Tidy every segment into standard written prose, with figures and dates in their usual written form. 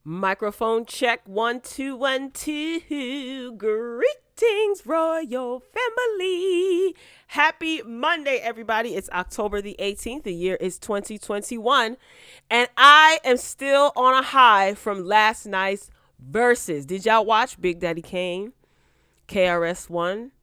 Microphone check 1 2 1 2. Greetings, royal family. Happy Monday, everybody. It's October the 18th. The year is 2021. And I am still on a high from last night's verses. Did y'all watch Big Daddy Kane? KRS-One?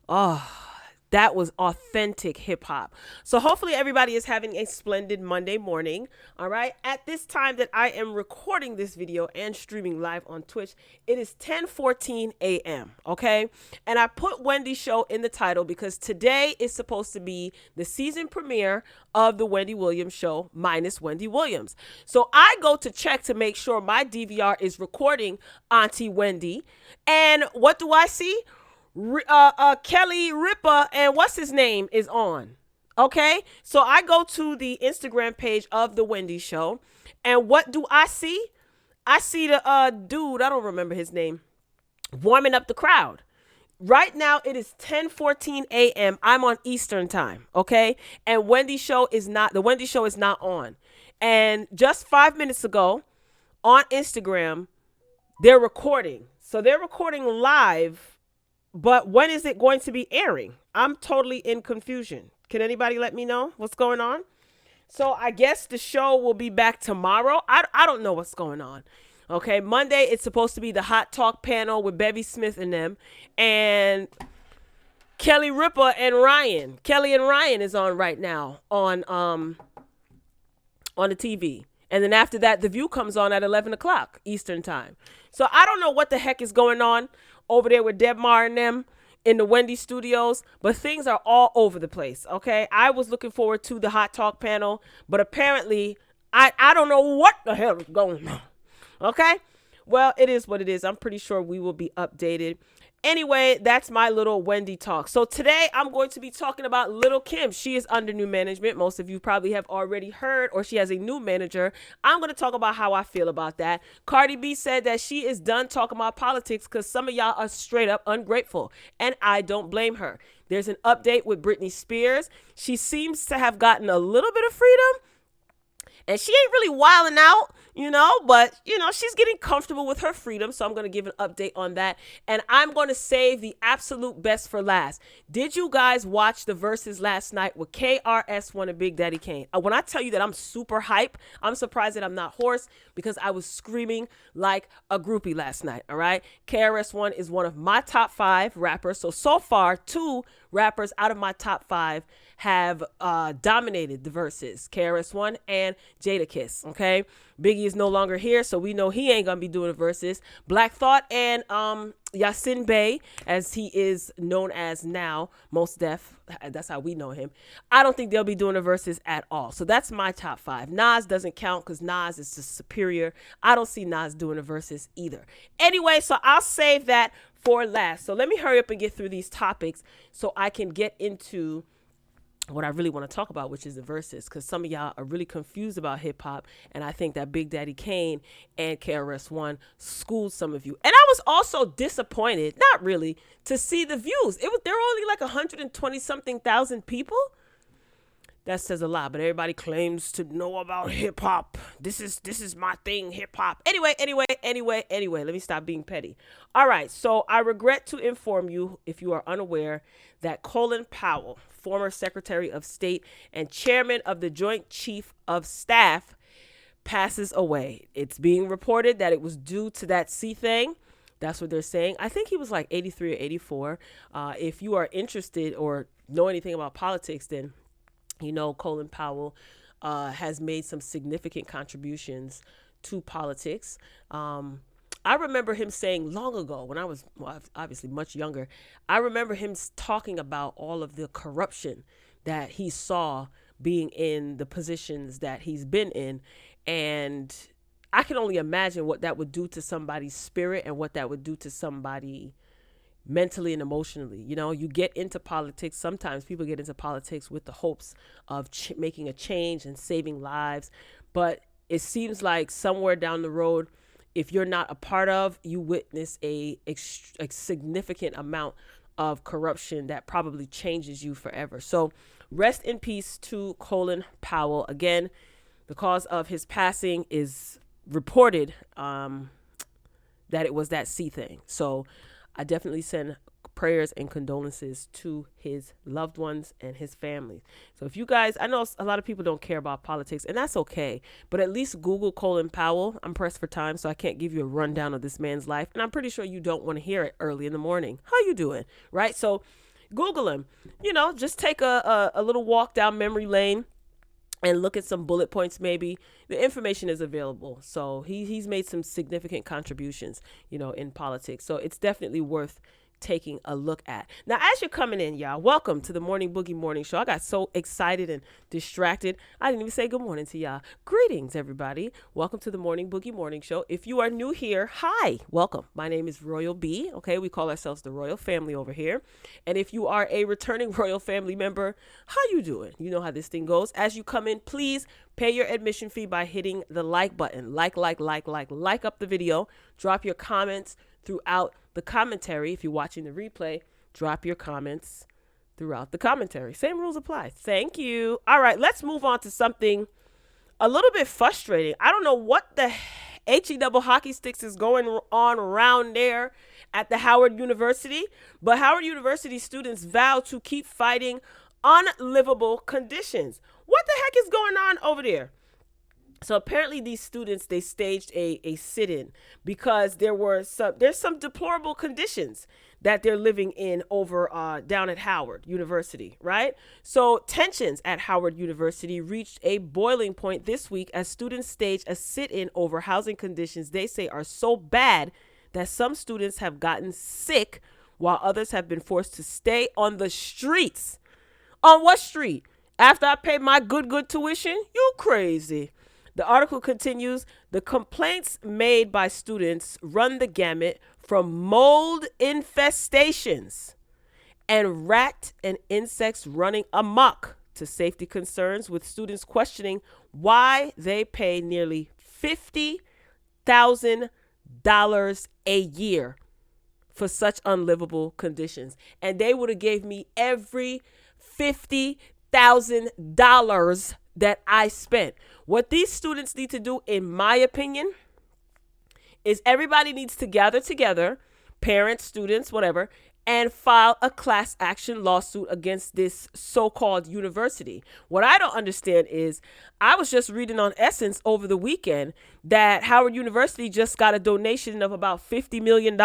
Oh, that was authentic hip hop. So hopefully everybody is having a splendid Monday morning. All right. At this time that I am recording this video and streaming live on Twitch, it is 10:14 a.m. Okay. And I put Wendy show in the title because today is supposed to be the season premiere of the Wendy Williams show minus Wendy Williams. So I go to check to make sure my DVR is recording Auntie Wendy. And what do I see? Kelly Ripa and what's his name is on. Okay, so I go to the Instagram page of the Wendy show, and what do I see? I see the dude, I don't remember his name, warming up the crowd. Right now it is 10:14 a.m. I'm on Eastern time, okay? And the Wendy show is not on. And just 5 minutes ago on Instagram, they're recording. So they're recording live. But when is it going to be airing? I'm totally in confusion. Can anybody let me know what's going on? So I guess the show will be back tomorrow. I don't know what's going on. Okay, Monday it's supposed to be the Hot Talk panel with Bevy Smith and them. And Kelly Ripa and Ryan. Kelly and Ryan is on right now on the TV. And then after that, The View comes on at 11 o'clock Eastern time. So I don't know what the heck is going on over there with Debmar and them in the Wendy studios, but things are all over the place, okay? I was looking forward to the Hot Talk panel, but apparently I don't know what the hell is going on, okay? Well, it is what it is. I'm pretty sure we will be updated. Anyway, that's my little Wendy talk. So today I'm going to be talking about Little Kim. She is under new management. Most of you probably have already heard, or she has a new manager. I'm going to talk about how I feel about that. Cardi B said that she is done talking about politics because some of y'all are straight up ungrateful, and I don't blame her. There's an update with Britney Spears. She seems to have gotten a little bit of freedom. And she ain't really wilding out, but, she's getting comfortable with her freedom. So I'm going to give an update on that. And I'm going to save the absolute best for last. Did you guys watch the verses last night with KRS-One and Big Daddy Kane? When I tell you that I'm super hype, I'm surprised that I'm not hoarse because I was screaming like a groupie last night. All right. KRS-One is one of my top 5 rappers. So far, 2 rappers out of my top 5 have dominated the verses, KRS-One and Jadakiss. Okay, Biggie is no longer here, so we know he ain't gonna be doing the verses. Black Thought and Yasin Bey, as he is known as now, Mos Def, that's how we know him. I don't think they'll be doing the verses at all. So that's my top 5. Nas doesn't count because Nas is just superior. I don't see Nas doing the verses either. Anyway, so I'll save that for last. So let me hurry up and get through these topics so I can get into what I really want to talk about, which is the verses, because some of y'all are really confused about hip hop, and I think that Big Daddy Kane and KRS-One schooled some of you. And I was also disappointed, not really, to see the views. There were only like 120 something thousand people. That says a lot, but everybody claims to know about hip hop. This is my thing, hip hop. Anyway, let me stop being petty. All right, so I regret to inform you, if you are unaware, that Colin Powell, former Secretary of State and Chairman of the Joint Chief of Staff, passes away. It's being reported that it was due to that C thing. That's what they're saying. I think he was like 83 or 84. If you are interested or know anything about politics, then Colin Powell has made some significant contributions to politics. I remember him saying long ago when I was obviously much younger, I remember him talking about all of the corruption that he saw being in the positions that he's been in. And I can only imagine what that would do to somebody's spirit and what that would do to somebody mentally and emotionally. You get into politics. Sometimes people get into politics with the hopes of making a change and saving lives. But it seems like somewhere down the road, if you're not a part of, you witness a significant amount of corruption that probably changes you forever. So rest in peace to Colin Powell. Again, the cause of his passing is reported that it was that C thing. So I definitely send prayers and condolences to his loved ones and his family. So if you guys, I know a lot of people don't care about politics, and that's okay, but at least Google Colin Powell. I'm pressed for time, so I can't give you a rundown of this man's life, and I'm pretty sure you don't want to hear it early in the morning. How you doing? Right? So Google him. Just take a little walk down memory lane and look at some bullet points. Maybe the information is available. So he's made some significant contributions, in politics. So it's definitely worth taking a look at. Now, as you're coming in, y'all, welcome to the Morning Boogie Morning Show. I got so excited and distracted, I didn't even say good morning to y'all. Greetings, everybody. Welcome to the Morning Boogie Morning Show. If you are new here, hi, welcome. My name is Royal B. Okay, we call ourselves the Royal Family over here. And if you are a returning Royal Family member, how you doing? You know how this thing goes. As you come in, please pay your admission fee by hitting the like button. Like up the video. Drop your comments throughout the commentary. If you're watching the replay, drop your comments throughout the commentary. Same rules apply. Thank you. All right, let's move on to something a little bit frustrating. I don't know what the HE double hockey sticks is going on around there at the Howard University, but Howard University students vow to keep fighting unlivable conditions. What the heck is going on over there? So apparently these students, they staged a sit-in because there's some deplorable conditions that they're living in over down at Howard University, right? So tensions at Howard University reached a boiling point this week as students staged a sit-in over housing conditions they say are so bad that some students have gotten sick while others have been forced to stay on the streets. On what street? After I paid my good tuition? You crazy. The article continues, the complaints made by students run the gamut from mold infestations and rat and insects running amok to safety concerns, with students questioning why they pay nearly $50,000 a year for such unlivable conditions. And they would have gave me every $50,000 that I spent. What these students need to do, in my opinion, is everybody needs to gather together, parents, students, whatever, and file a class action lawsuit against this so-called university. What I don't understand is, I was just reading on Essence over the weekend that Howard University just got a donation of about $50 million.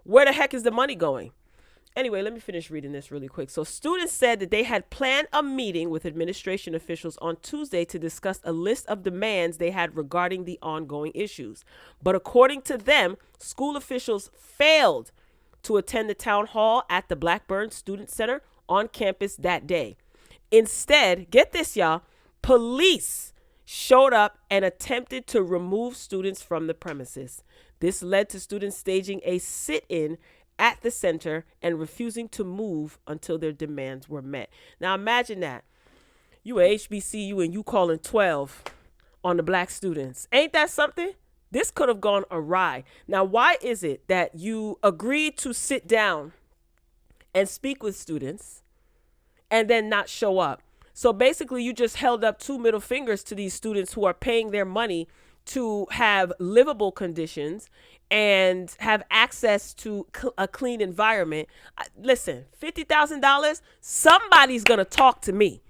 Where the heck is the money going? Anyway, let me finish reading this really quick. So students said that they had planned a meeting with administration officials on Tuesday to discuss a list of demands they had regarding the ongoing issues. But according to them, school officials failed to attend the town hall at the Blackburn Student Center on campus that day. Instead, get this, y'all, police showed up and attempted to remove students from the premises. This led to students staging a sit-in at the center and refusing to move until their demands were met. Now imagine that. You at HBCU and you calling 12 on the black students. Ain't that something? This could have gone awry. Now, why is it that you agreed to sit down and speak with students and then not show up? So basically you just held up two middle fingers to these students who are paying their money to have livable conditions and have access to a clean environment. Listen, $50,000, somebody's going to talk to me.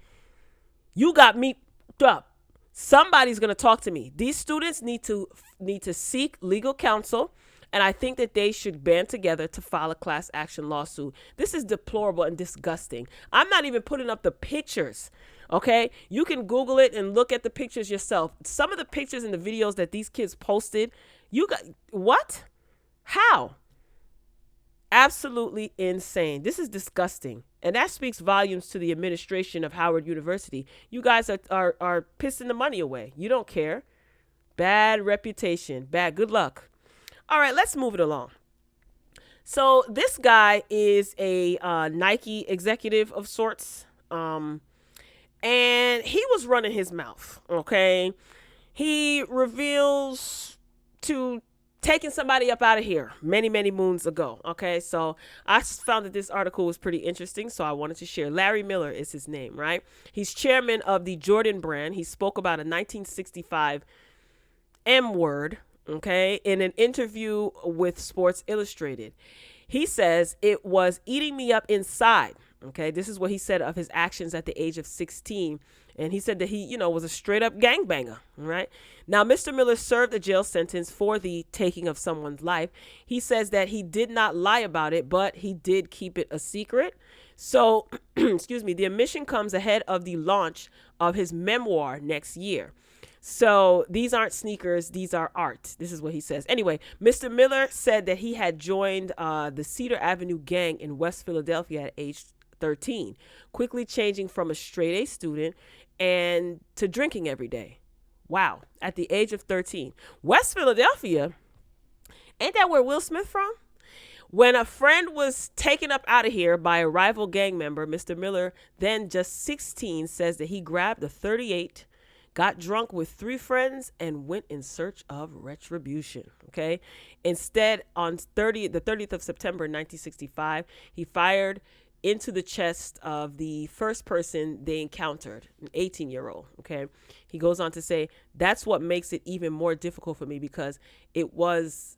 You got me up. Somebody's going to talk to me. These students need to seek legal counsel, and I think that they should band together to file a class action lawsuit. This is deplorable and disgusting. I'm not even putting up the pictures. Okay, you can Google it and look at the pictures yourself. Some of the pictures and the videos that these kids posted, you got what? How? Absolutely insane. This is disgusting. And that speaks volumes to the administration of Howard University. You guys are pissing the money away. You don't care. Bad reputation. Bad. Good luck. All right, let's move it along. So this guy is a Nike executive of sorts. And he was running his mouth, okay? He reveals to taking somebody up out of here many, many moons ago, okay? So I found that this article was pretty interesting, so I wanted to share. Larry Miller is his name, right? He's chairman of the Jordan brand. He spoke about a 1965 M word, okay, in an interview with Sports Illustrated. He says, it was eating me up inside. Okay, this is what he said of his actions at the age of 16. And he said that he, was a straight up gangbanger. Right now, Mr. Miller served a jail sentence for the taking of someone's life. He says that he did not lie about it, but he did keep it a secret. So, excuse me, the admission comes ahead of the launch of his memoir next year. So these aren't sneakers, these are art. This is what he says. Anyway, Mr. Miller said that he had joined the Cedar Avenue gang in West Philadelphia at age 13, quickly changing from a straight A student and to drinking every day. Wow, at the age of 13. West Philadelphia, ain't that where Will Smith from? When a friend was taken up out of here by a rival gang member, Mr. Miller, then just 16, says that he grabbed a 38, got drunk with 3 friends, and went in search of retribution. Okay. Instead, on the 30th of September 1965, he fired into the chest of the first person they encountered, an 18-year-old. Okay. He goes on to say, that's what makes it even more difficult for me, because it was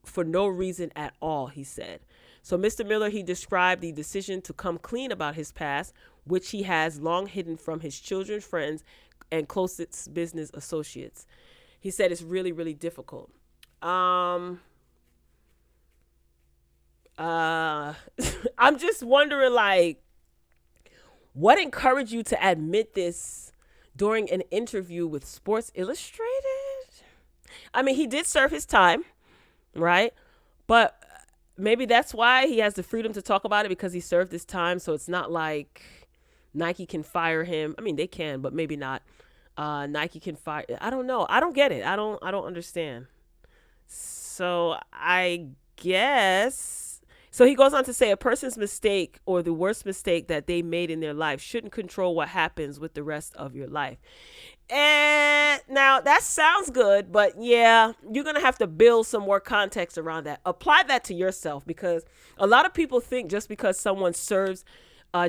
for no reason at all, he said. So Mr. Miller, he described the decision to come clean about his past, which he has long hidden from his children, friends, and closest business associates. He said it's really, really difficult. I'm just wondering, like, what encouraged you to admit this during an interview with Sports Illustrated? I mean, he did serve his time, right? But maybe that's why he has the freedom to talk about it, because he served his time. So it's not like Nike can fire him. I mean, they can, but maybe not. Nike can fire. I don't know. I don't get it. I don't understand. So I guess. So he goes on to say, a person's mistake, or the worst mistake that they made in their life, shouldn't control what happens with the rest of your life. And now that sounds good, but yeah, you're going to have to build some more context around that. Apply that to yourself, because a lot of people think just because someone serves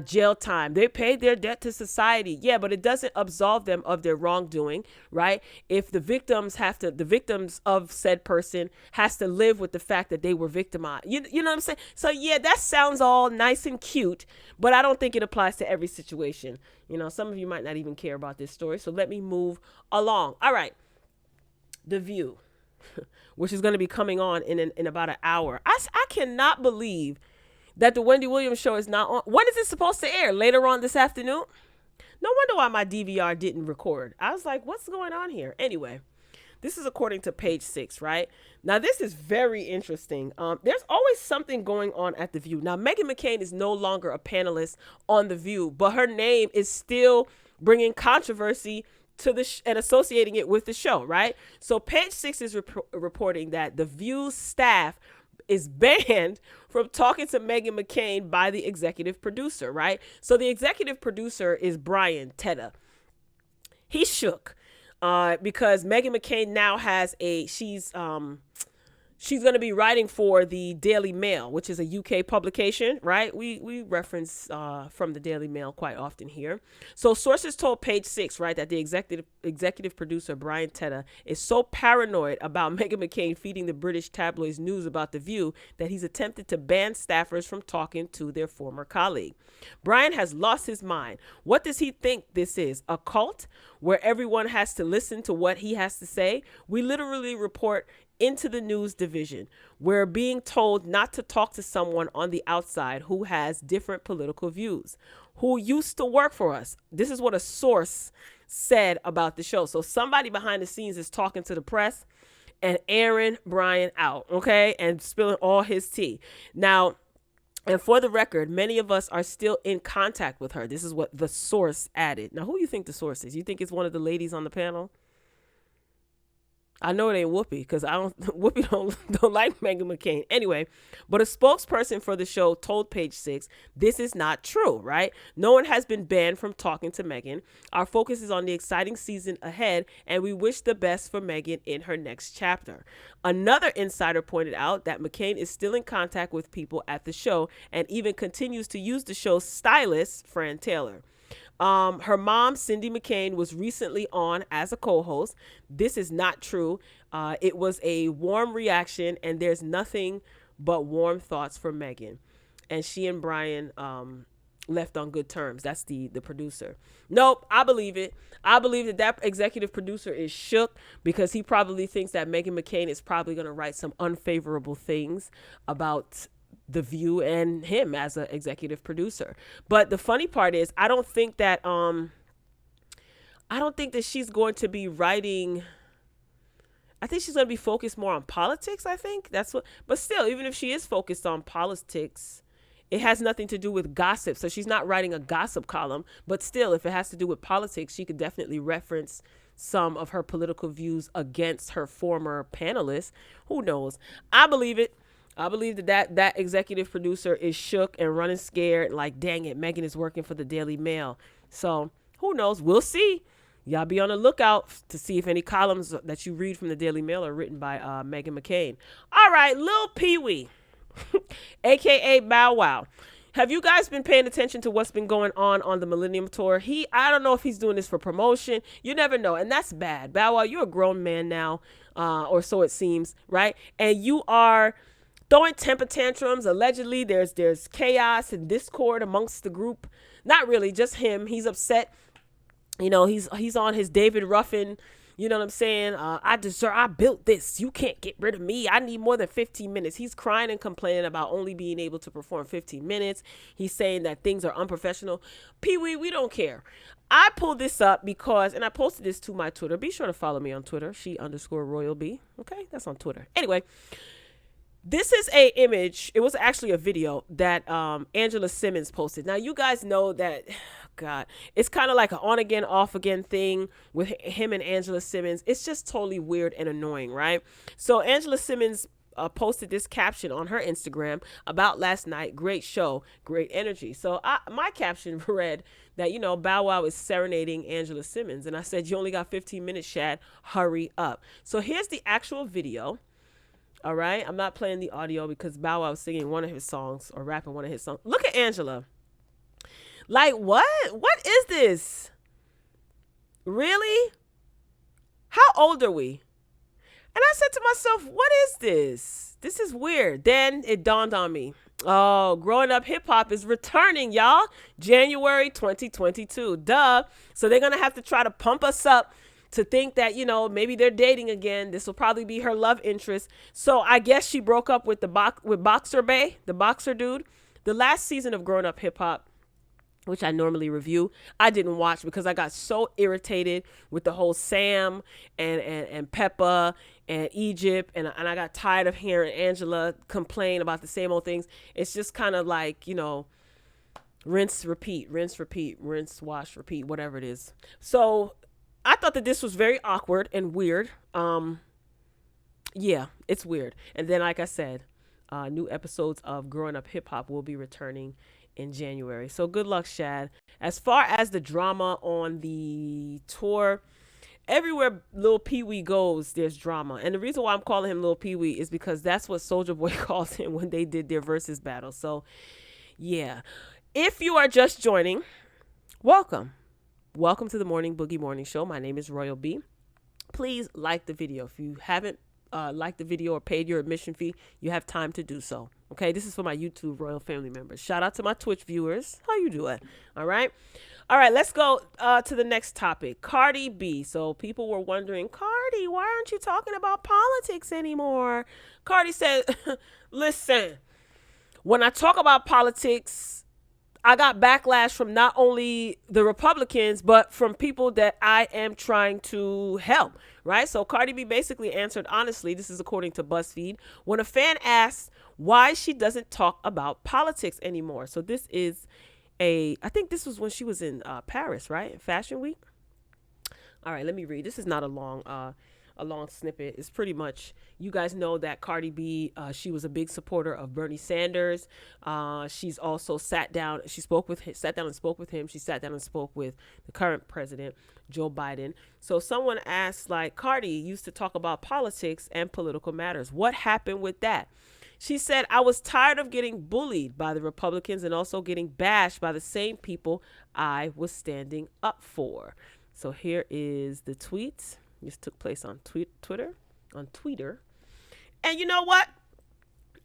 jail time, they paid their debt to society. Yeah, but it doesn't absolve them of their wrongdoing, right? If the victims of said person has to live with the fact that they were victimized. You know what I'm saying? So yeah, that sounds all nice and cute, but I don't think it applies to every situation. Some of you might not even care about this story. So let me move along. All right. The View, which is going to be coming on in about an hour. I cannot believe that the Wendy Williams show is not on. When is it supposed to air? Later on this afternoon? No wonder why my DVR didn't record. I was like, what's going on here? Anyway, this is according to Page 6, right? Now, this is very interesting. There's always something going on at The View. Now, Meghan McCain is no longer a panelist on The View, but her name is still bringing controversy to the and associating it with the show, right? So Page 6 is reporting that The View staff is banned from talking to Meghan McCain by the executive producer, right? So the executive producer is Brian Teta. He's shook because Meghan McCain now has she's going to be writing for the Daily Mail, which is a UK publication, right? We reference from the Daily Mail quite often here. So sources told Page 6, right, that the executive producer, Brian Teta, is so paranoid about Meghan McCain feeding the British tabloids news about The View that he's attempted to ban staffers from talking to their former colleague. Brian has lost his mind. What does he think this is? A cult where everyone has to listen to what he has to say? We literally report into the news division. We're being told not to talk to someone on the outside who has different political views, who used to work for us. This is what a source said about the show. So somebody behind the scenes is talking to the press and airing Brian out, okay, and spilling all his tea. Now, and for the record, many of us are still in contact with her. This is what the source added. Now, who do you think the source is? You think it's one of the ladies on the panel? I know it ain't Whoopi, because Whoopi don't like Meghan McCain. Anyway, but a spokesperson for the show told Page 6, this is not true, right? No one has been banned from talking to Meghan. Our focus is on the exciting season ahead, and we wish the best for Meghan in her next chapter. Another insider pointed out that McCain is still in contact with people at the show and even continues to use the show's stylist, Fran Taylor. Her mom, Cindy McCain, was recently on as a co-host. This is not true. It was a warm reaction, and there's nothing but warm thoughts for Megan. And she and Brian left on good terms. That's the producer. Nope, I believe it. I believe that executive producer is shook because he probably thinks that Meghan McCain is probably going to write some unfavorable things about The View and him as an executive producer. But the funny part is, I don't think that she's going to be writing. I think she's going to be focused more on politics. I think that's what. But still, even if she is focused on politics, it has nothing to do with gossip. So she's not writing a gossip column. But still, if it has to do with politics, she could definitely reference some of her political views against her former panelists. Who knows? I believe it. I believe that executive producer is shook and running scared. Like, dang it, Megan is working for the Daily Mail. So who knows? We'll see. Y'all be on the lookout to see if any columns that you read from the Daily Mail are written by Meghan McCain. All right, Lil Pee Wee, a.k.a. Bow Wow. Have you guys been paying attention to what's been going on the Millennium Tour? I don't know if he's doing this for promotion. You never know, and that's bad. Bow Wow, you're a grown man now, or so it seems, right? And you are throwing temper tantrums. Allegedly, there's chaos and discord amongst the group. Not really, just him. He's upset. You know, he's on his David Ruffin, you know what I'm saying? I built this. You can't get rid of me. I need more than 15 minutes. He's crying and complaining about only being able to perform 15 minutes. He's saying that things are unprofessional. Pee Wee, we don't care. I pulled this up because, and I posted this to my Twitter. Be sure to follow me on Twitter. _RoyalB. Okay, that's on Twitter. Anyway, this is a image. It was actually a video that Angela Simmons posted. Now, you guys know that, God, it's kind of like an on again, off again thing with him and Angela Simmons. It's just totally weird and annoying, right? So Angela Simmons posted this caption on her Instagram about last night. Great show, great energy. So my caption read that, you know, Bow Wow is serenading Angela Simmons. And I said, you only got 15 minutes, Shad. Hurry up. So here's the actual video. All right. I'm not playing the audio because Bow Wow was singing one of his songs or rapping one of his songs. Look at Angela. Like, what? What is this? Really? How old are we? And I said to myself, what is this? This is weird. Then it dawned on me. Oh, Growing Up Hip Hop is returning, y'all. January 2022. Duh. So they're going to have to try to pump us up to think that, you know, maybe they're dating again. This will probably be her love interest. So I guess she broke up with with Boxer Bay, the boxer dude. The last season of Growing Up Hip Hop, which I normally review, I didn't watch because I got so irritated with the whole Sam and Peppa and Egypt. And I got tired of hearing Angela complain about the same old things. It's just kind of like, you know, rinse, repeat, rinse, wash, repeat, whatever it is. So I thought that this was very awkward and weird. Yeah, it's weird. And then, like I said, new episodes of Growing Up Hip Hop will be returning in January. So good luck, Shad. As far as the drama on the tour, everywhere Lil Pee Wee goes, there's drama. And the reason why I'm calling him Lil Pee Wee is because that's what Soulja Boy calls him when they did their versus battle. So, yeah. If you are just joining, welcome. Welcome to the Morning Boogie Morning Show. My name is Royal B. Please like the video. If you haven't liked the video or paid your admission fee, you have time to do so. Okay, this is for my YouTube Royal family members. Shout out to my Twitch viewers. How you doing? All right. Let's go to the next topic. Cardi B. So people were wondering, Cardi, why aren't you talking about politics anymore? Cardi said, listen, when I talk about politics, I got backlash from not only the Republicans, but from people that I am trying to help, right? So Cardi B basically answered honestly, this is according to BuzzFeed, when a fan asked why she doesn't talk about politics anymore. So this is I think this was when she was in Paris, right? Fashion Week. All right, let me read. This is not a long snippet. It's pretty much, you guys know that Cardi B, she was a big supporter of Bernie Sanders. She's also sat down and spoke with him. She sat down and spoke with the current president, Joe Biden. So someone asked, like, Cardi used to talk about politics and political matters. What happened with that? She said, I was tired of getting bullied by the Republicans and also getting bashed by the same people I was standing up for. So here is the tweet. This took place on Twitter. And you know what?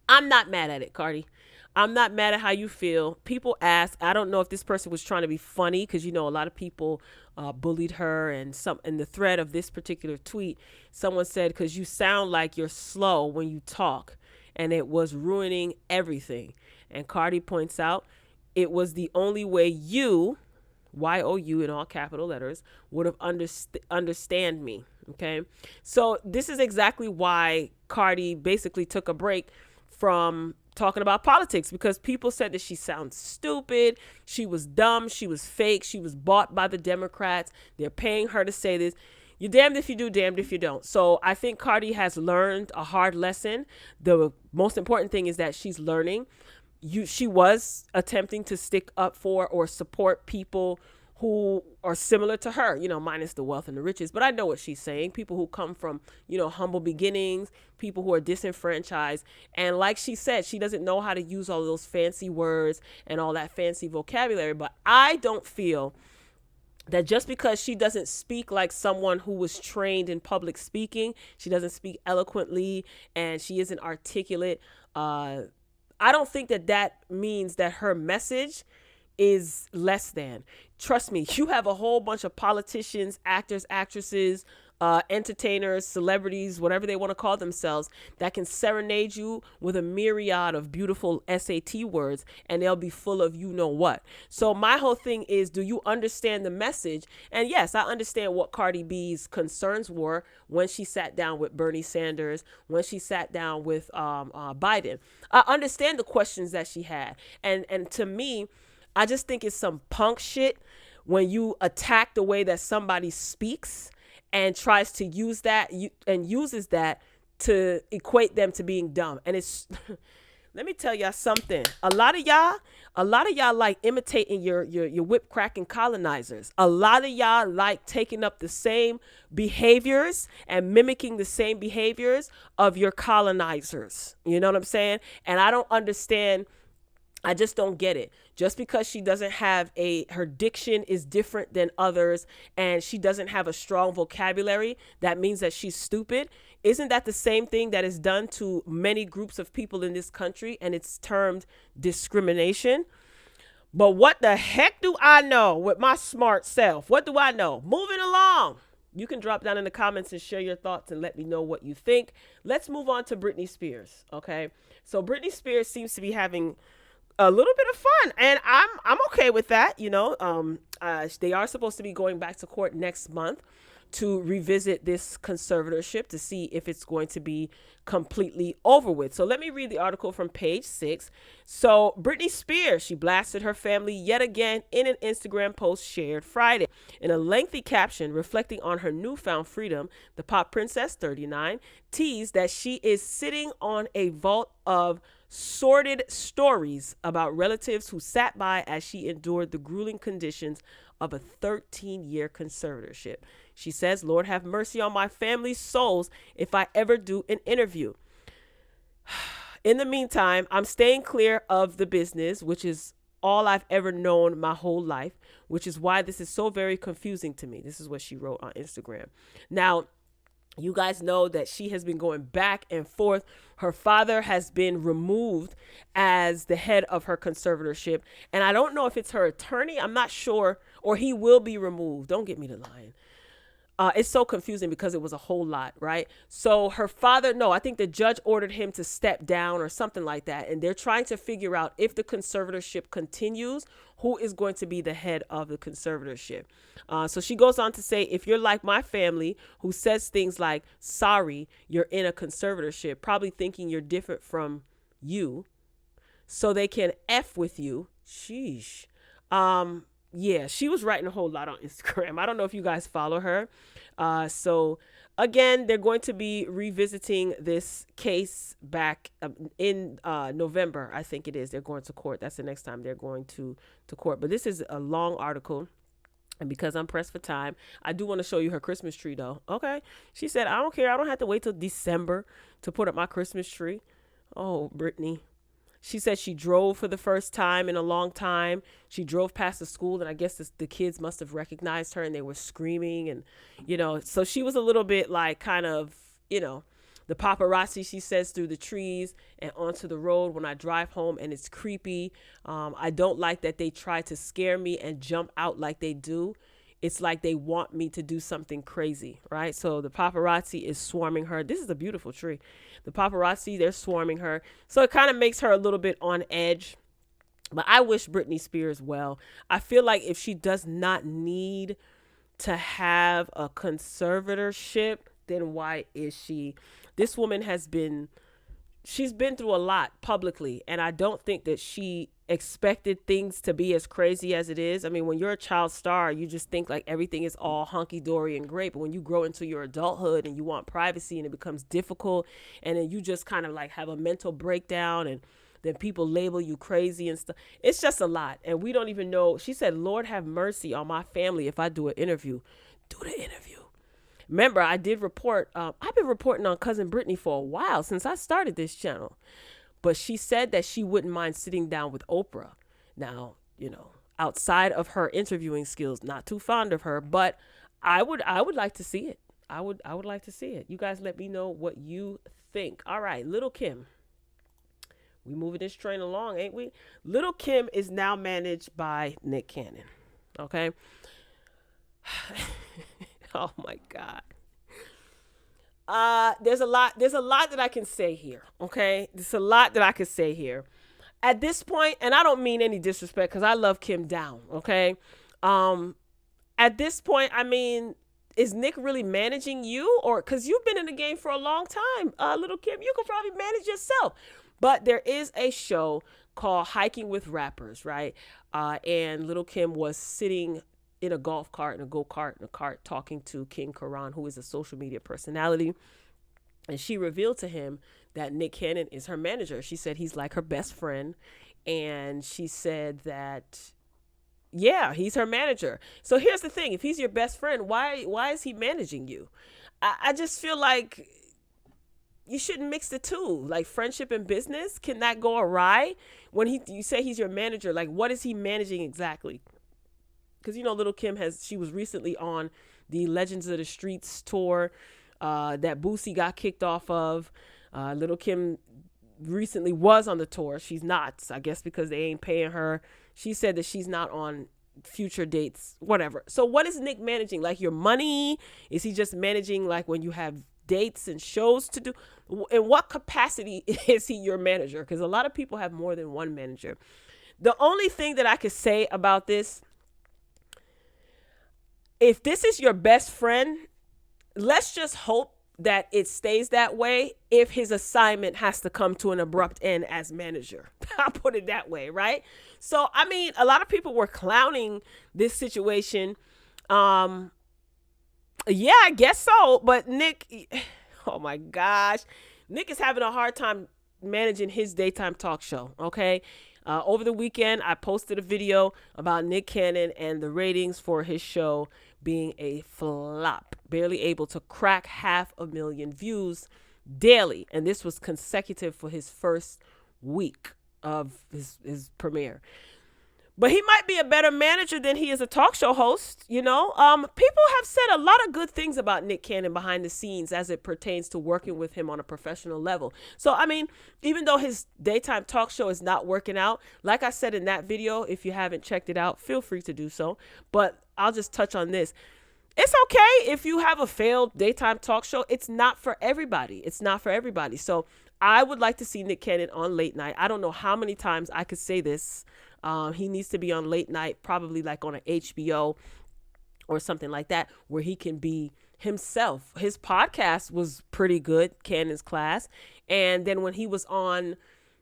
I'm not mad at it, Cardi. I'm not mad at how you feel. People ask, I don't know if this person was trying to be funny, because a lot of people bullied her, and in the thread of this particular tweet, someone said, because you sound like you're slow when you talk, and it was ruining everything. And Cardi points out, it was the only way you, Y-O-U in all capital letters, would have understand me. Okay. So this is exactly why Cardi basically took a break from talking about politics, because people said that she sounds stupid, she was dumb, she was fake, she was bought by the Democrats, they're paying her to say this. You're damned if you do, damned if you don't. So I think Cardi has learned a hard lesson. The most important thing is that she's learning. She was attempting to stick up for or support people who are similar to her, minus the wealth and the riches. But I know what she's saying. People who come from, humble beginnings, people who are disenfranchised. And like she said, she doesn't know how to use all those fancy words and all that fancy vocabulary. But I don't feel that just because she doesn't speak like someone who was trained in public speaking, she doesn't speak eloquently, and she isn't articulate, I don't think that means that her message is less than. Trust me, you have a whole bunch of politicians, actors, actresses, entertainers, celebrities, whatever they want to call themselves, that can serenade you with a myriad of beautiful SAT words, and they'll be full of you know what. So my whole thing is, do you understand the message? And yes, I understand what Cardi B's concerns were when she sat down with Bernie Sanders, when she sat down with Biden. I understand the questions that she had. And to me, I just think it's some punk shit when you attack the way that somebody speaks and tries to use that and uses that to equate them to being dumb. And it's, let me tell y'all something. A lot of y'all like imitating your whip cracking colonizers. A lot of y'all like taking up the same behaviors and mimicking the same behaviors of your colonizers. You know what I'm saying? And I don't understand. I just don't get it. Just because she doesn't have her diction is different than others, and she doesn't have a strong vocabulary, that means that she's stupid. Isn't that the same thing that is done to many groups of people in this country, and it's termed discrimination? But what the heck do I know with my smart self? What do I know? Moving along. You can drop down in the comments and share your thoughts and let me know what you think. Let's move on to Britney Spears. Okay. So Britney Spears seems to be having a little bit of fun, and I'm okay with that. They are supposed to be going back to court next month to revisit this conservatorship to see if it's going to be completely over with. So let me read the article from page 6. So Britney Spears, she blasted her family yet again in an Instagram post shared Friday. In a lengthy caption reflecting on her newfound freedom, the pop princess, 39, teased that she is sitting on a vault of sordid stories about relatives who sat by as she endured the grueling conditions of a 13-year conservatorship. She says, Lord have mercy on my family's souls if I ever do an interview. In the meantime, I'm staying clear of the business, which is all I've ever known my whole life, which is why this is so very confusing to me. This is what she wrote on Instagram. Now, you guys know that she has been going back and forth. Her father has been removed as the head of her conservatorship. And I don't know if it's her attorney. I'm not sure. Or he will be removed. Don't get me to lying. It's so confusing because it was a whole lot, right? So her father, no, I think the judge ordered him to step down or something like that. And they're trying to figure out if the conservatorship continues, who is going to be the head of the conservatorship. So she goes on to say, if you're like my family who says things like, sorry, you're in a conservatorship, probably thinking you're different from you, so they can F with you. Sheesh. Yeah, she was writing a whole lot on Instagram. I don't know if you guys follow her. So again, they're going to be revisiting this case back in November. I think it is. They're going to court. That's the next time they're going to court. But this is a long article. And because I'm pressed for time, I do want to show you her Christmas tree, though. Okay. She said, I don't care. I don't have to wait till December to put up my Christmas tree. Oh, Britney. She said she drove for the first time in a long time. She drove past the school, and I guess the kids must have recognized her, and they were screaming. And, so she was a little bit like kind of, the paparazzi, she says, through the trees and onto the road when I drive home, and it's creepy. I don't like that they try to scare me and jump out like they do. It's like they want me to do something crazy, right? So the paparazzi is swarming her. This is a beautiful tree. The paparazzi, they're swarming her. So it kind of makes her a little bit on edge. But I wish Britney Spears well. I feel like if she does not need to have a conservatorship, then why is she? This woman she's been through a lot publicly, and I don't think that she expected things to be as crazy as it is. I mean, when you're a child star, you just think like everything is all hunky-dory and great, but when you grow into your adulthood and you want privacy and it becomes difficult, and then you just kind of like have a mental breakdown, and then people label you crazy and stuff. It's just a lot, and we don't even know. She said, Lord have mercy on my family if I do an interview. Do the interview. Remember, I did report, I've been reporting on Cousin Britney for a while, since I started this channel. But she said that she wouldn't mind sitting down with Oprah. Now, outside of her interviewing skills, not too fond of her, but I would like to see it. I would like to see it. You guys let me know what you think. All right, Little Kim. We moving this train along, ain't we? Little Kim is now managed by Nick Cannon. Okay. Oh my God. There's a lot that I can say here. Okay. There's a lot that I can say here at this point. And I don't mean any disrespect, cause I love Kim down. Okay. At this point, I mean, is Nick really managing you, or cause you've been in the game for a long time, Little Kim, you could probably manage yourself. But there is a show called Hiking with Rappers. Right. And Little Kim was sitting in a golf cart and a go-kart and a cart talking to King Karan, who is a social media personality. And she revealed to him that Nick Cannon is her manager. She said he's like her best friend. And she said that, yeah, he's her manager. So here's the thing. If he's your best friend, why is he managing you? I just feel like you shouldn't mix the two. Like, friendship and business, can that go awry? When you say he's your manager, like, what is he managing exactly? Because, Little Kim she was recently on the Legends of the Streets tour that Boosie got kicked off of. Little Kim recently was on the tour. She's not, I guess, because they ain't paying her. She said that she's not on future dates, whatever. So what is Nick managing? Like, your money? Is he just managing like when you have dates and shows to do? In what capacity is he your manager? Because a lot of people have more than one manager. The only thing that I could say about this, if this is your best friend, let's just hope that it stays that way if his assignment has to come to an abrupt end as manager. I'll put it that way, right? So, I mean, a lot of people were clowning this situation. Yeah, I guess so. But Nick, oh my gosh. Nick is having a hard time managing his daytime talk show, okay? Over the weekend, I posted a video about Nick Cannon and the ratings for his show being a flop, barely able to crack 500,000 views daily. And this was consecutive for his first week of his premiere. But he might be a better manager than he is a talk show host, People have said a lot of good things about Nick Cannon behind the scenes as it pertains to working with him on a professional level. So, I mean, even though his daytime talk show is not working out, like I said in that video, if you haven't checked it out, feel free to do so. But I'll just touch on this. It's okay if you have a failed daytime talk show. It's not for everybody. It's not for everybody. So I would like to see Nick Cannon on late night. I don't know how many times I could say this. He needs to be on late night, probably like on an HBO or something like that, where he can be himself. His podcast was pretty good, Cannon's Class. And then when he was on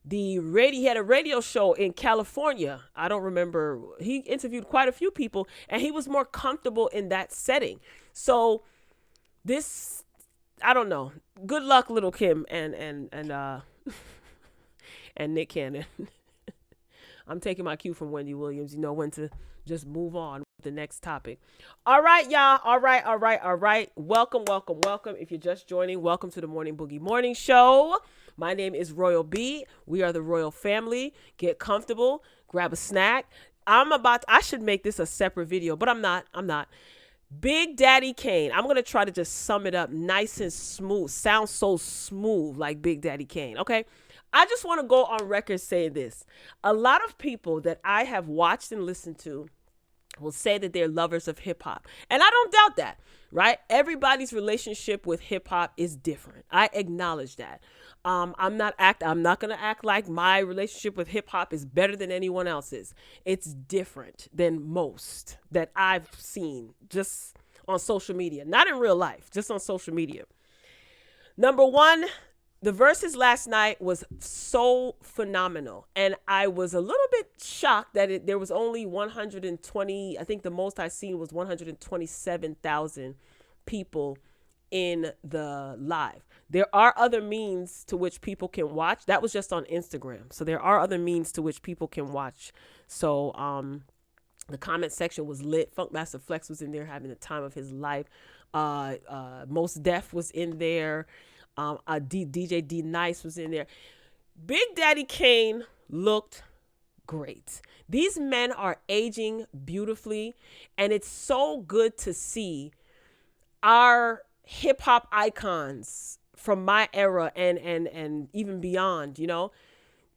he had a radio show in California. I don't remember. He interviewed quite a few people, and he was more comfortable in that setting. So this, I don't know. Good luck, Little Kim and and Nick Cannon. I'm taking my cue from Wendy Williams. You know when to just move on. the next topic. All right, y'all. All right, all right, all right. Welcome, welcome, welcome. If you're just joining, welcome to the Morning Boogie Morning Show. My name is Royal B. We are the Royal family. Get comfortable, grab a snack. I should make this a separate video, but I'm not. Big Daddy Kane. I'm going to try to just sum it up nice and smooth. Sounds so smooth like Big Daddy Kane. Okay. I just want to go on record saying this. A lot of people that I have watched and listened to will say that they're lovers of hip hop. And I don't doubt that, right? Everybody's relationship with hip hop is different. I acknowledge that. I'm not going to act like my relationship with hip hop is better than anyone else's. It's different than most that I've seen just on social media, not in real life, just on social media. Number one, the verses last night was so phenomenal. And I was a little bit shocked that there was only 120, I think the most I seen was 127,000 people in the live. There are other means to which people can watch. That was just on Instagram. So there are other means to which people can watch. So the comment section was lit. Funkmaster Flex was in there having the time of his life. Most Def was in there. DJ D Nice was in there. Big Daddy Kane looked great. These men are aging beautifully, and it's so good to see our hip hop icons from my era and even beyond, you know,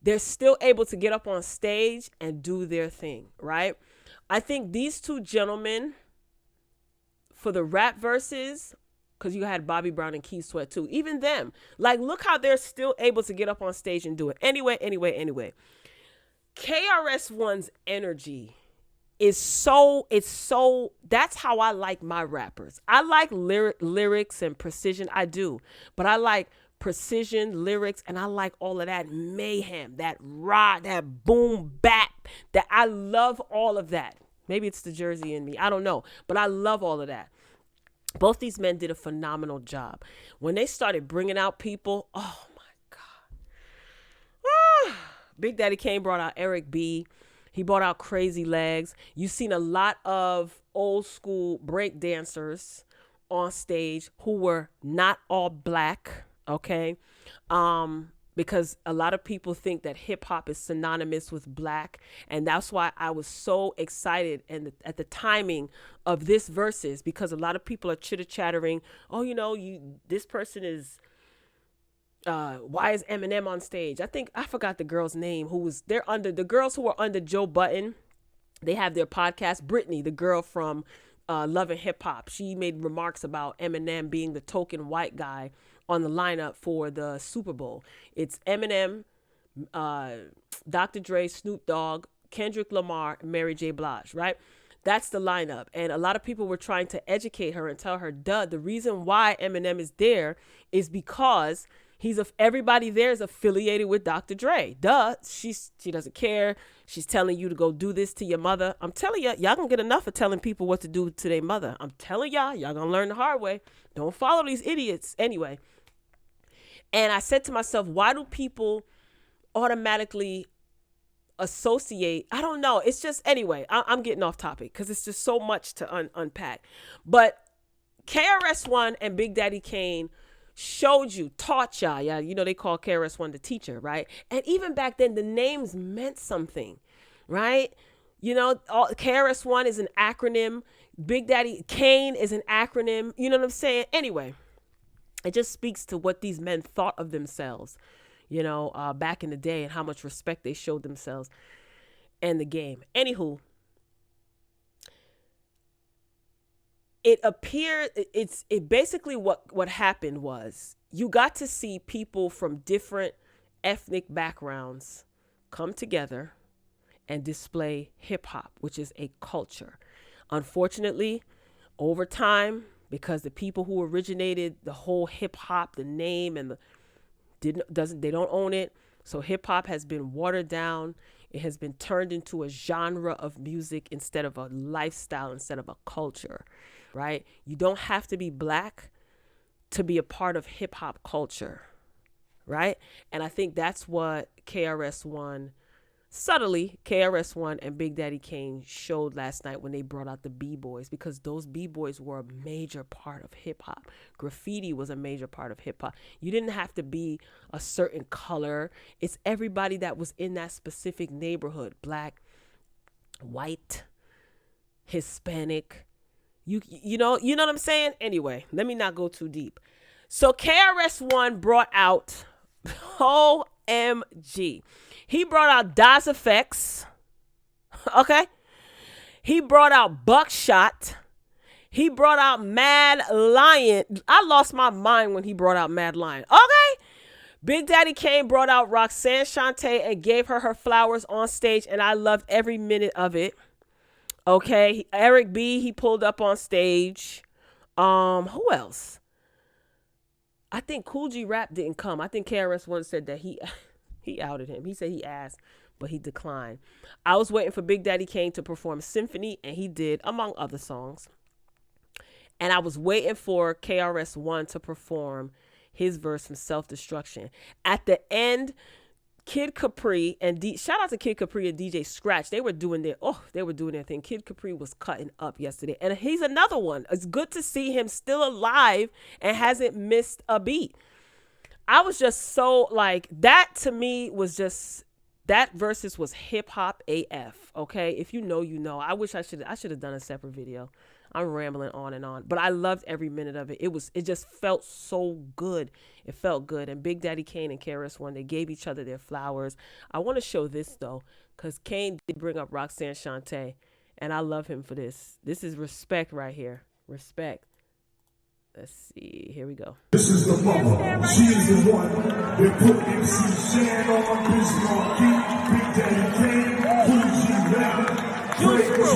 they're still able to get up on stage and do their thing, right? I think these two gentlemen for the rap verses, because you had Bobby Brown and Keith Sweat too, even them, like, look how they're still able to get up on stage and do it. Anyway, KRS-One's energy is so that's how I like my rappers. I like lyrics and precision. I do. But I like precision, lyrics, and I like all of that mayhem, that rock, that boom bap, that I love all of that. Maybe it's the Jersey in me. I don't know. But I love all of that. Both these men did a phenomenal job. When they started bringing out people, oh my God. Big Daddy Kane brought out Eric B. He brought out Crazy Legs. You've seen a lot of old school break dancers on stage who were not all black, okay? Because a lot of people think that hip hop is synonymous with black. And that's why I was so excited at the timing of this verses, because a lot of people are chitter-chattering. Oh, you know, this person is, why is Eminem on stage? I forgot the girl's name the girls who were under Joe Budden. They have their podcast. Britney, the girl from Love and Hip Hop. She made remarks about Eminem being the token white guy on the lineup for the Super Bowl. It's Eminem, Dr. Dre, Snoop Dogg, Kendrick Lamar, and Mary J. Blige, right? That's the lineup. And a lot of people were trying to educate her and tell her, the reason why Eminem is there is because everybody there is affiliated with Dr. Dre. She doesn't care. She's telling you to go do this to your mother. I'm telling y'all gonna get enough of telling people what to do to their mother. I'm telling y'all gonna learn the hard way. Don't follow these idiots. Anyway. And I said to myself, why do people automatically associate? I don't know. It's just, anyway, I'm getting off topic because it's just so much to unpack. But KRS-One and Big Daddy Kane taught y'all, you know, they call KRS-One the teacher, right? And even back then, the names meant something, right? You know, KRS-One is an acronym. Big Daddy Kane is an acronym. You know what I'm saying? Anyway, it just speaks to what these men thought of themselves, you know, back in the day, and how much respect they showed themselves and the game. Anywho, it appeared, it basically what happened was you got to see people from different ethnic backgrounds come together and display hip hop, which is a culture. Unfortunately, over time, because the people who originated the whole hip hop, the name and they don't own it. So hip hop has been watered down. It has been turned into a genre of music instead of a lifestyle, instead of a culture. Right? You don't have to be black to be a part of hip hop culture. Right? And I think that's what KRS-One Subtly, KRS-One and Big Daddy Kane showed last night when they brought out the B-boys, because those B-boys were a major part of hip-hop. Graffiti was a major part of hip-hop. You didn't have to be a certain color. It's everybody that was in that specific neighborhood. Black, white, Hispanic. You know what I'm saying? Anyway, let me not go too deep. So KRS-One brought out OMG. He brought out Das Effects. Okay. He brought out Buckshot. He brought out Mad Lion. I lost my mind when he brought out Mad Lion. Okay. Big Daddy Kane brought out Roxanne Shante and gave her flowers on stage, and I loved every minute of it. Okay. Eric B, he pulled up on stage. Who else? I think Cool G Rap didn't come. I think KRS-One said that he outed him. He said he asked, but he declined. I was waiting for Big Daddy Kane to perform Symphony, and he did, among other songs. And I was waiting for KRS-One to perform his verse from Self-Destruction. At the end, Kid Capri and shout out to Kid Capri and DJ Scratch. They were doing their thing. Kid Capri was cutting up yesterday, and he's another one. It's good to see him still alive and hasn't missed a beat. I was just so like, that to me was just, that versus was hip hop AF. Okay, if you know, you know. I wish I should have done a separate video. I'm rambling on and on, but I loved every minute of it. It just felt so good. It felt good. And Big Daddy Kane and KRS-One, they gave each other their flowers. I want to show this though, because Kane did bring up Roxanne Shante, and I love him for this. This is respect right here. Respect. Let's see. Here we go. This is the mother. She is the one. They put MC Shan on Biz Markie, Big Daddy Kane, Boogie Rap, Craig G,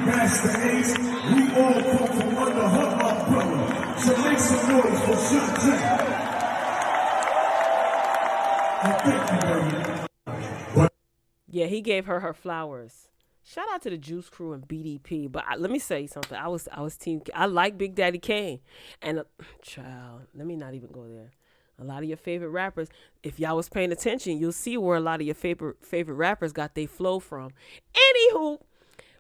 Master Ace. We all come from under her umbrella. So make some noise for Shante. And thank you very much. Yeah, he gave her flowers. Shout out to the Juice Crew and BDP. But let me say something. I was team. I like Big Daddy Kane, and child. Let me not even go there. A lot of your favorite rappers, if y'all was paying attention, you'll see where a lot of your favorite rappers got their flow from. Anywho,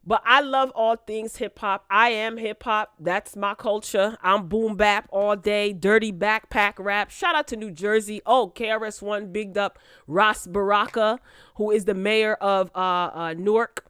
but I love all things hip hop. I am hip hop. That's my culture. I'm boom bap all day. Dirty backpack rap. Shout out to New Jersey. Oh, KRS-One bigged up Ras Baraka, who is the mayor of Newark,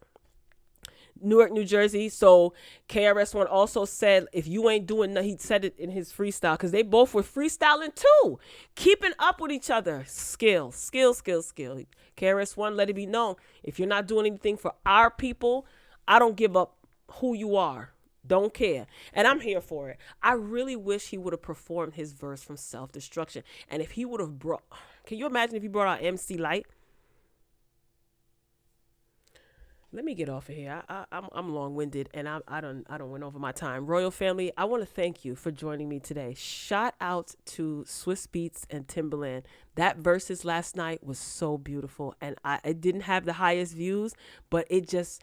New Jersey. So KRS-One also said, if you ain't doing nothing, he said it in his freestyle, because they both were freestyling too, keeping up with each other. Skill. KRS-One let it be known, if you're not doing anything for our people, I don't give up who you are. Don't care. And I'm here for it. I really wish he would have performed his verse from Self-Destruction. And if he would have can you imagine if he brought out MC Light? Let me get off of here. I'm long-winded, and I don't went over my time. Royal family, I want to thank you for joining me today. Shout out to Swiss Beats and Timbaland. That versus last night was so beautiful, and it didn't have the highest views, but it just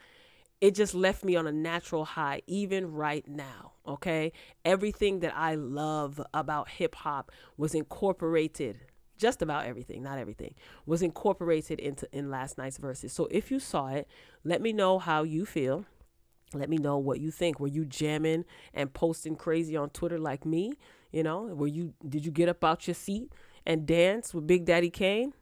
left me on a natural high, even right now. Okay, everything that I love about hip hop was incorporated. Just about everything, not everything, was incorporated in last night's verses. So if you saw it, let me know how you feel. Let me know what you think. Were you jamming and posting crazy on Twitter like me? You know, did you get up out your seat and dance with Big Daddy Kane?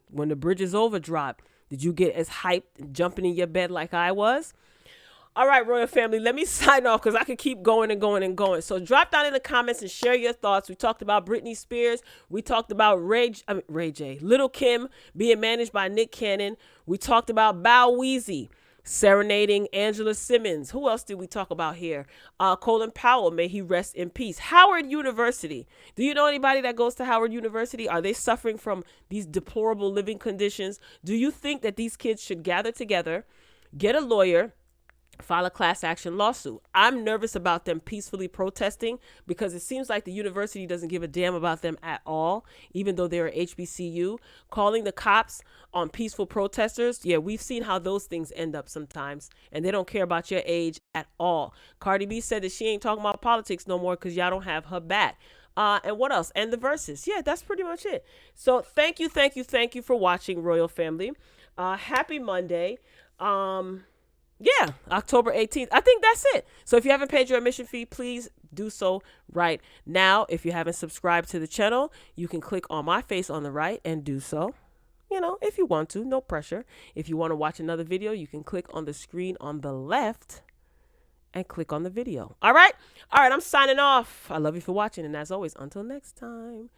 When the Bridge Is Over dropped, did you get as hyped and jumping in your bed like I was? All right, Royal family, let me sign off because I could keep going and going and going. So drop down in the comments and share your thoughts. We talked about Britney Spears. We talked about Ray J, Little Kim being managed by Nick Cannon. We talked about Bow Weezy serenading Angela Simmons. Who else did we talk about here? Colin Powell, may he rest in peace. Howard University. Do you know anybody that goes to Howard University? Are they suffering from these deplorable living conditions? Do you think that these kids should gather together, get a lawyer, file a class action lawsuit? I'm nervous about them peacefully protesting because it seems like the university doesn't give a damn about them at all, even though they're a HBCU. Calling the cops on peaceful protesters, yeah, we've seen how those things end up sometimes, and they don't care about your age at all. Cardi B said that she ain't talking about politics no more because y'all don't have her back. And what else? And the verses. Yeah, that's pretty much it. So thank you for watching, Royal family. Happy Monday. Yeah, October 18th. I think that's it. So if you haven't paid your admission fee, please do so right now. If you haven't subscribed to the channel, you can click on my face on the right and do so. You know, if you want to, no pressure. If you want to watch another video, you can click on the screen on the left and click on the video. All right? All right, I'm signing off. I love you for watching. And as always, until next time.